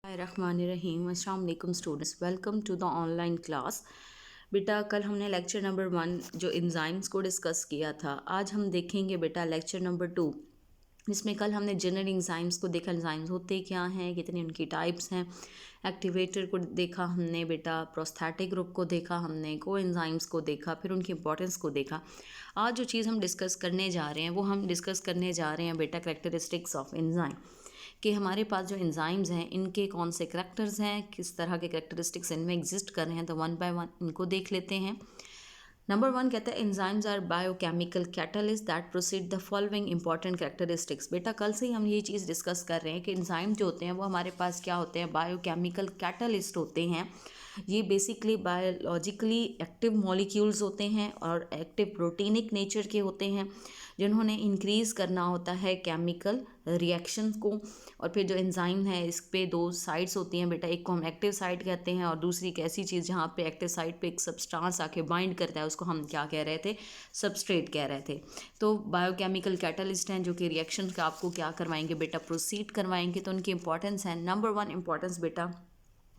Bismillahirrahmanirrahim। अस्सलाम वालेकुम students, welcome to the online class. बेटा कल हमने लेक्चर नंबर 1 जो एंजाइम्स को डिस्कस किया था, आज हम देखेंगे बेटा लेक्चर नंबर 2, जिसमें कल हमने जनरल एंजाइम्स को देखा, एंजाइम्स होते क्या हैं, कितनी उनकी टाइप्स हैं। एक्टिवेटर को देखा हमने बेटा, प्रोस्थेटिक ग्रुप को देखा हमने, को एंजाइम्स को देखा, फिर उनकी इंपॉर्टेंस को देखा। आज जो चीज़ हम डिस्कस करने जा रहे हैं वो हम डिस्कस करने जा रहे हैं बेटा करेक्टरिस्टिक्स ऑफ एंजाइम, कि हमारे पास जो एंजाइम्स हैं इनके कौन से करैक्टर्स हैं, किस तरह के करैक्टरिस्टिक्स इनमें एग्जिस्ट कर रहे हैं। तो वन बाय वन इनको देख लेते हैं। नंबर 1 कहता है enzymes are biochemical catalyst that proceed the following important characteristics. बेटा कल से ही हम ये चीज़ डिस्कस कर रहे हैं कि एंजाइम जो होते हैं वो हमारे पास क्या होते हैं, बायोकेमिकल कैटलिस्ट होते हैं। ये बेसिकली बायोलॉजिकली एक्टिव मॉलिक्यूल्स होते हैं और एक्टिव प्रोटीनिक नेचर के होते हैं, जिन्होंने इंक्रीज़ करना होता है केमिकल रिएक्शन को। और फिर जो एंजाइम है इस पे दो साइड्स होती हैं बेटा, एक को हम एक्टिव साइड कहते हैं और दूसरी एक ऐसी चीज़ जहाँ पे एक्टिव साइड पे एक सब्सटेंस आके बाइंड करता है, उसको हम क्या कह रहे थे, सबस्ट्रेट कह रहे थे। तो बायोकेमिकल कैटलिस्ट हैं जो कि रिएक्शन का आपको क्या करवाएंगे बेटा, प्रोसीड करवाएंगे। तो उनकी इंपॉर्टेंस है, नंबर 1 इंपॉर्टेंस बेटा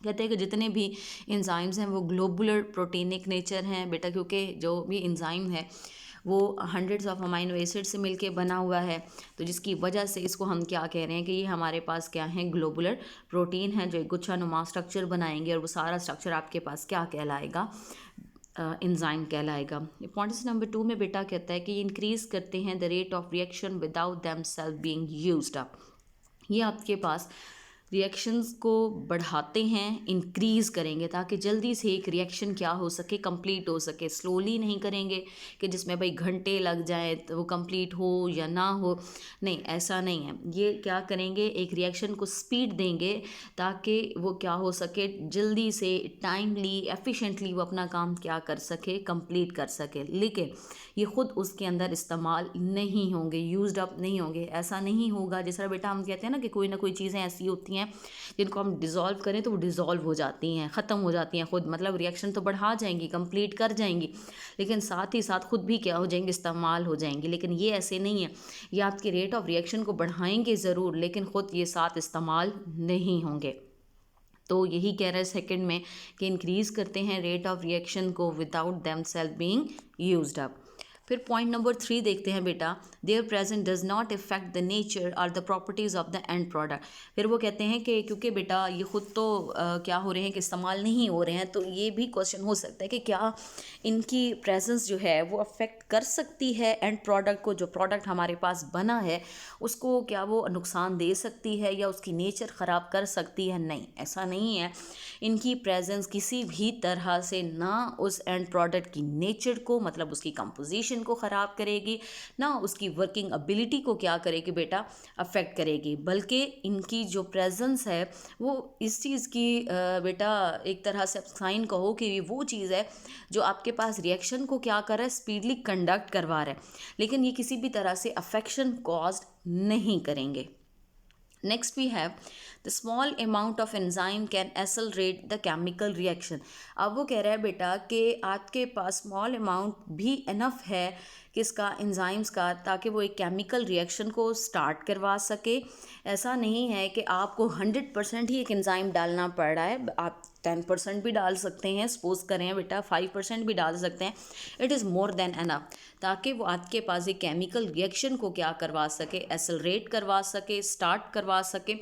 कहते हैं कि जितने भी एंजाइम्स हैं वो ग्लोबुलर प्रोटीनिक नेचर हैं बेटा, क्योंकि जो भी एंजाइम है वो हंड्रेड्स ऑफ अमाइनो एसिड से मिलके बना हुआ है, तो जिसकी वजह से इसको हम क्या कह रहे हैं कि ये हमारे पास क्या है, ग्लोबुलर प्रोटीन है जो एक गुच्छानुमा स्ट्रक्चर बनाएंगे, और वो सारा स्ट्रक्चर आपके पास क्या कहलाएगा, एंजाइम कहलाएगा। पॉइंट्स नंबर 2 में बेटा कहता है कि ये इंक्रीज़ करते हैं the rate of reaction without them self being used up. ये आपके पास रिएक्शंस को बढ़ाते हैं, इंक्रीज़ करेंगे, ताकि जल्दी से एक रिएक्शन क्या हो सके, कंप्लीट हो सके। स्लोली नहीं करेंगे कि जिसमें भाई घंटे लग जाए तो वो कंप्लीट हो या ना हो, नहीं ऐसा नहीं है। ये क्या करेंगे, एक रिएक्शन को स्पीड देंगे ताकि वो क्या हो सके, जल्दी से टाइमली एफिशिएंटली वो अपना काम क्या कर सके, कंप्लीट कर सके। लेकिन ये ख़ुद उसके अंदर इस्तेमाल नहीं होंगे, यूज्ड अप नहीं होंगे। ऐसा नहीं होगा जिस तरह बेटा हम कहते हैं ना कि कोई ना कोई चीज़ें ऐसी होती हैं जिनको हम डिज़ोल्व करें तो वो डिज़ोल्व हो जाती हैं, ख़त्म हो जाती हैं खुद, मतलब रिएक्शन तो बढ़ा जाएंगी, कंप्लीट कर जाएंगी, लेकिन साथ ही साथ खुद भी क्या हो जाएंगी, इस्तेमाल हो जाएंगी। लेकिन ये ऐसे नहीं है, ये आपके रेट ऑफ रिएक्शन को बढ़ाएंगे ज़रूर, लेकिन ख़ुद ये साथ इस्तेमाल नहीं होंगे। तो यही कह रहे हैं सेकंड में कि इंक्रीज़ करते हैं रेट ऑफ रिएक्शन को without them self being used up. फिर पॉइंट नंबर 3 देखते हैं बेटा, there present does not effect the nature और the properties of the end product. फिर वो कहते हैं कि क्योंकि बेटा ये खुद तो क्या हो रहे हैं कि इस्तेमाल नहीं हो रहे हैं, तो ये भी क्वेश्चन हो सकता है कि क्या इनकी प्रेजेंस जो है वो अफेक्ट कर सकती है एंड प्रोडक्ट को, जो प्रोडक्ट हमारे पास बना है उसको क्या वो नुकसान दे सकती है या उसकी नेचर ख़राब कर सकती है। नहीं, ऐसा नहीं है। इनकी प्रेजेंस किसी भी तरह से ना उस एंड प्रोडक्ट की नेचर को, मतलब उसकी कंपोजिशन को ख़राब करेगी, ना उसकी वर्किंग एबिलिटी को क्या करेगी बेटा, अफेक्ट करेगी, बल्कि इनकी जो प्रेजेंस है वो इस चीज़ की बेटा एक तरह से साइन कहो कि ये वो चीज़ है जो आपके पास रिएक्शन को क्या कर रहा है, स्पीडली कंडक्ट करवा रहा है, लेकिन ये किसी भी तरह से अफेक्शन कॉज नहीं करेंगे। Next we have the small amount of enzyme can accelerate the chemical reaction। अब वो कह रहा है बेटा कि आपके पास स्मॉल अमाउंट भी इनफ है किसका, एंजाइम्स का, ताकि वो एक केमिकल रिएक्शन को स्टार्ट करवा सके। ऐसा नहीं है कि आपको 100% ही एक एंजाइम डालना पड़ रहा है, आप 10% भी डाल सकते हैं, सपोज करें बेटा 5% भी डाल सकते हैं, it is more than enough, ताकि वो आपके पास एक केमिकल रिएक्शन को क्या करवा सके, एक्सेलरेट करवा सके, स्टार्ट करवा सके,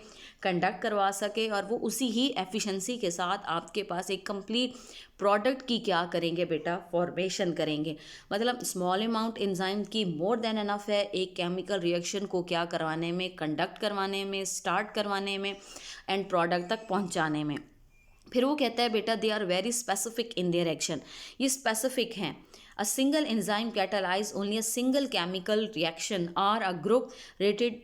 कंडक्ट करवा सके, और वो उसी ही एफिशिएंसी के साथ आपके पास एक कंप्लीट प्रोडक्ट की क्या करेंगे बेटा, फॉर्मेशन करेंगे। मतलब स्मॉल अमाउंट एंजाइम की मोर देन एनफ है एक केमिकल रिएक्शन को क्या करवाने में, कंडक्ट करवाने में, स्टार्ट करवाने में, एंड प्रोडक्ट तक पहुंचाने में। फिर वो कहता है बेटा they are very specific in their action, ये स्पेसिफिक हैं। A single enzyme catalyze only a single chemical reaction or a group rated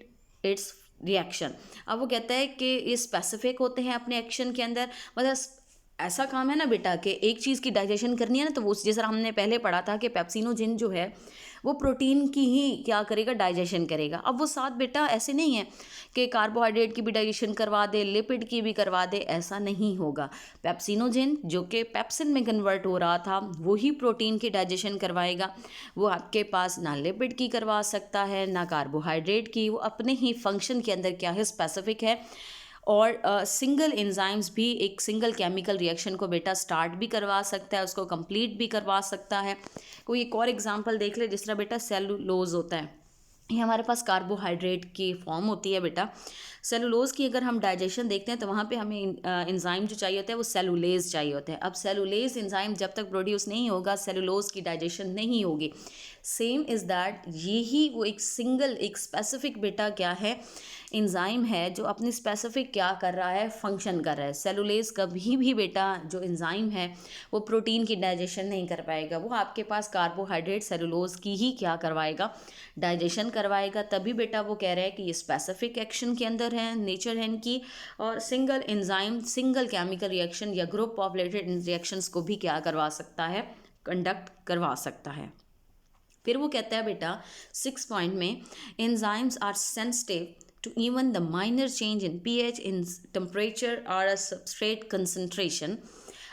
its reaction। अब वो कहता है कि ये स्पेसिफिक होते हैं अपने एक्शन के अंदर, मतलब ऐसा काम है ना बेटा कि एक चीज़ की डाइजेशन करनी है ना, तो वो जैसा हमने पहले पढ़ा था कि पेप्सिनोजेन जो है वो प्रोटीन की ही क्या करेगा, डाइजेशन करेगा। अब वो साथ बेटा ऐसे नहीं है कि कार्बोहाइड्रेट की भी डाइजेशन करवा दे, लिपिड की भी करवा दे, ऐसा नहीं होगा। पेप्सिनोजेन जो कि पेप्सिन में कन्वर्ट हो रहा था वो ही प्रोटीन की डाइजेशन करवाएगा। वो आपके पास ना लिपिड की करवा सकता है ना कार्बोहाइड्रेट की, वो अपने ही फंक्शन के अंदर क्या है, स्पेसिफिक है। और सिंगल एंजाइम्स भी एक सिंगल केमिकल रिएक्शन को बेटा स्टार्ट भी करवा सकता है, उसको कंप्लीट भी करवा सकता है। कोई एक और एग्जांपल देख ले, जिस तरह बेटा सेलुलोज होता है, ये हमारे पास कार्बोहाइड्रेट की फॉर्म होती है बेटा। सेलुलोज की अगर हम डाइजेशन देखते हैं तो वहाँ पे हमें एंजाइम जो चाहिए होता है वो सेलुलेज चाहिए होता है। अब सेलुलेज एंजाइम जब तक प्रोड्यूस नहीं होगा, सेलुलोज की डाइजेशन नहीं होगी। सेम इज़ दैट, यही वो एक सिंगल एक स्पेसिफिक बेटा क्या है, एंजाइम है जो अपनी स्पेसिफिक क्या कर रहा है, फंक्शन कर रहा है। सेलुलेज कभी भी बेटा जो एंजाइम है वो प्रोटीन की डाइजेशन नहीं कर पाएगा, वो आपके पास कार्बोहाइड्रेट सेलुलोज की ही क्या करवाएगा, डाइजेशन करवाएगा। तभी बेटा वो कह रहा है कि ये स्पेसिफिक एक्शन के अंदर है, नेचर है इनकी, और single enzyme single chemical reaction या ग्रुप ऑफ रिलेटेड रिएक्शंस को भी क्या करवा सकता है, कंडक्ट करवा सकता है। फिर वो कहता है बेटा 6 पॉइंट में, enzymes are sensitive to even the minor change in pH, in temperature or a substrate concentration।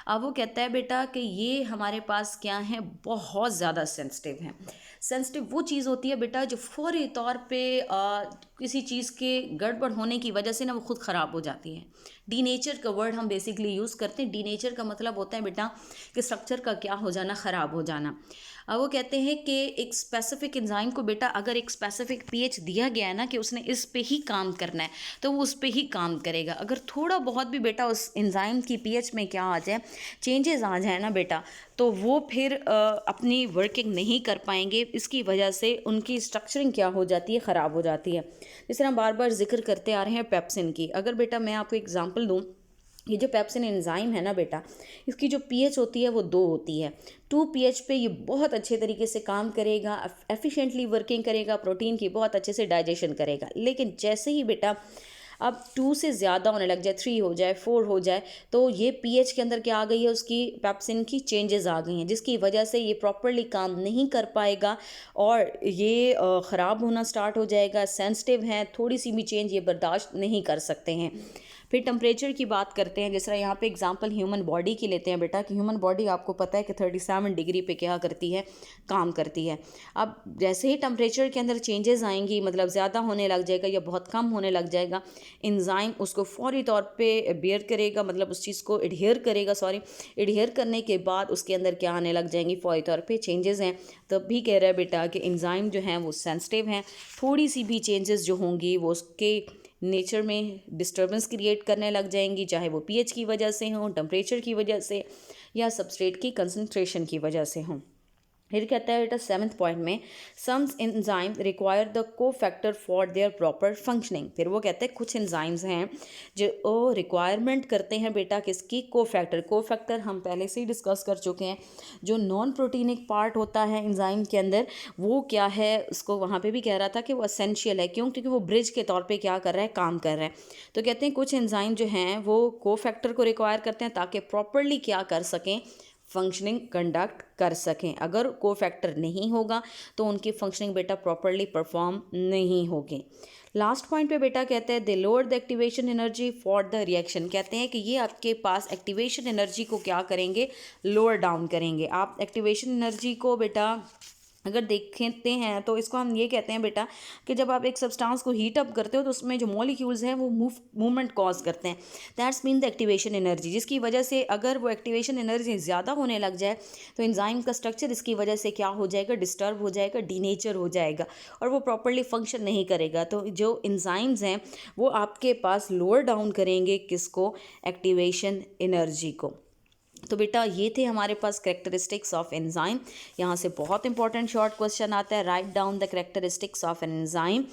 अब वो कहता है बेटा कि ये हमारे पास क्या है, बहुत ज़्यादा सेंसिटिव हैं। सेंसिटिव वो चीज़ होती है बेटा जो फौरी तौर पे किसी चीज़ के गड़बड़ होने की वजह से ना वो खुद ख़राब हो जाती है। डीनेचर का वर्ड हम बेसिकली यूज़ करते हैं। डीनेचर का मतलब होता है बेटा कि स्ट्रक्चर का क्या हो जाना, ख़राब हो जाना। अब वो कहते हैं कि एक स्पेसिफिक एंजाइम को बेटा अगर एक स्पेसिफिक पीएच दिया गया है ना कि उसने इस पे ही काम करना है, तो वो उस पे ही काम करेगा। अगर थोड़ा बहुत भी बेटा उस एंजाइम की पीएच में क्या आ जाए, चेंजेस आ जाए ना बेटा, तो वो फिर अपनी वर्किंग नहीं कर पाएंगे। इसकी वजह से उनकी स्ट्रक्चरिंग क्या हो जाती है, ख़राब हो जाती है। जिस तरह हम बार बार जिक्र करते आ रहे हैं पेप्सिन की, अगर बेटा मैं आपको एग्जांपल दूं, ये जो पेप्सिन एंजाइम है ना बेटा, इसकी जो पीएच होती है वो 2 होती है। 2 पीएच पे ये बहुत अच्छे तरीके से काम करेगा, एफिशिएंटली वर्किंग करेगा, प्रोटीन की बहुत अच्छे से डाइजेशन करेगा। लेकिन जैसे ही बेटा अब 2 से ज़्यादा होने लग जाए, 3 हो जाए, 4 हो जाए, तो ये पीएच के अंदर क्या आ गई है, उसकी पेप्सिन की चेंजेस आ गई हैं, जिसकी वजह से ये प्रॉपरली काम नहीं कर पाएगा और ये ख़राब होना स्टार्ट हो जाएगा। सेंसिटिव हैं, थोड़ी सी भी चेंज ये बर्दाश्त नहीं कर सकते हैं। फिर टेम्परेचर की बात करते हैं, जिस तरह यहाँ पे एग्जांपल ह्यूमन बॉडी की लेते हैं बेटा, कि ह्यूमन बॉडी आपको पता है कि 37 डिग्री पे क्या करती है, काम करती है। अब जैसे ही टेम्परेचर के अंदर चेंजेस आएंगी, मतलब ज़्यादा होने लग जाएगा या बहुत कम होने लग जाएगा, एंजाइम उसको फौरी तौर पे बेयर करेगा, मतलब उस चीज़ को एडहेयर करेगा, एडहेयर करने के बाद उसके अंदर क्या आने लग जाएंगी, फौरी तौर पे चेंजेस हैं। तब भी कह रहा है बेटा कि एंजाइम जो हैं वो सेंसिटिव हैं, थोड़ी सी भी चेंजेस जो होंगी वो उसके नेचर में डिस्टर्बेंस क्रिएट करने लग जाएंगी, चाहे वो पीएच की वजह से हो, टेम्परेचर की वजह से, या सबस्ट्रेट की कंसंट्रेशन की वजह से हो। फिर कहता है बेटा 7th पॉइंट में, सम एंजाइम रिक्वायर द को factor for their proper functioning. फिर वो कहते हैं कुछ एंजाइम्स हैं जो रिक्वायरमेंट करते हैं बेटा किसकी, को फैक्टर हम पहले से ही डिस्कस कर चुके हैं। जो नॉन प्रोटीनिक पार्ट होता है एंजाइम के अंदर, वो क्या है, उसको वहाँ पे भी कह रहा था कि वो असेंशियल है। क्यों? क्योंकि वो ब्रिज के तौर पे क्या कर रहा है, काम कर रहा है। तो कहते हैं कुछ एंजाइम जो हैं वो को फैक्टर को रिक्वायर करते हैं ताकि प्रॉपरली क्या कर सकें, फंक्शनिंग कंडक्ट कर सकें। अगर को फैक्टर नहीं होगा तो उनकी फंक्शनिंग बेटा प्रॉपरली परफॉर्म नहीं होगी। लास्ट पॉइंट पे बेटा कहते हैं they lower the activation energy for the reaction. कहते हैं कि ये आपके पास एक्टिवेशन एनर्जी को क्या करेंगे, लोअर डाउन करेंगे। आप एक्टिवेशन एनर्जी को बेटा अगर देखते हैं तो इसको हम ये कहते हैं बेटा कि जब आप एक सब्सटेंस को हीट अप करते हो तो उसमें जो मॉलिक्यूल्स हैं वो मूवमेंट कॉज करते हैं, that's mean the activation energy. जिसकी वजह से अगर वो एक्टिवेशन एनर्जी ज़्यादा होने लग जाए तो एंजाइम का स्ट्रक्चर इसकी वजह से क्या हो जाएगा, डिस्टर्ब हो जाएगा, डीनेचर हो जाएगा और वो प्रॉपरली फंक्शन नहीं करेगा। तो जो एंजाइम्स हैं वो आपके पास लोअर डाउन करेंगे किसको, एक्टिवेशन एनर्जी को। तो बेटा ये थे हमारे पास करेक्टरिस्टिक्स ऑफ एंजाइम। यहाँ से बहुत इंपॉर्टेंट शॉर्ट क्वेश्चन आता है, right down the characteristics of an enzyme.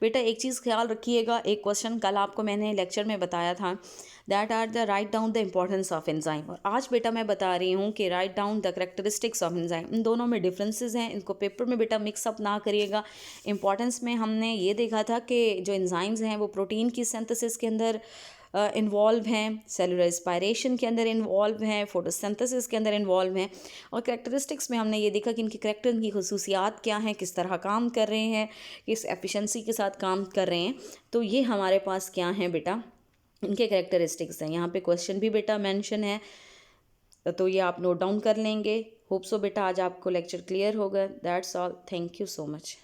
बेटा एक चीज़ ख्याल रखिएगा, एक क्वेश्चन कल आपको मैंने लेक्चर में बताया था, that are the write down the importance of enzyme, और आज बेटा मैं बता रही हूँ कि write down the characteristics of enzyme. इन दोनों में डिफरेंसेस हैं, इनको पेपर में बेटा मिक्सअप ना करिएगा। इंपॉर्टेंस में हमने ये देखा था कि जो एंजाइम्स हैं वो प्रोटीन की सिंथेसिस के अंदर इन्वॉल्व हैं, सेलुलर रेस्पिरेशन के अंदर इन्वॉल्व हैं, फोटोसिंथेसिस के अंदर इन्वॉल्व हैं। और कैरेक्टरिस्टिक्स में हमने ये देखा कि इनकी करैक्टर, इनकी खसूसियात क्या हैं, किस तरह काम कर रहे हैं, किस एफिशिएंसी के साथ काम कर रहे हैं। तो ये हमारे पास क्या हैं बेटा, इनके कैरेक्टरिस्टिक्स हैं। यहाँ पे क्वेश्चन भी बेटा मेंशन है, तो ये आप नोट डाउन कर लेंगे। होप सो बेटा आज आपको लेक्चर क्लियर होगा। That's all, thank you so much.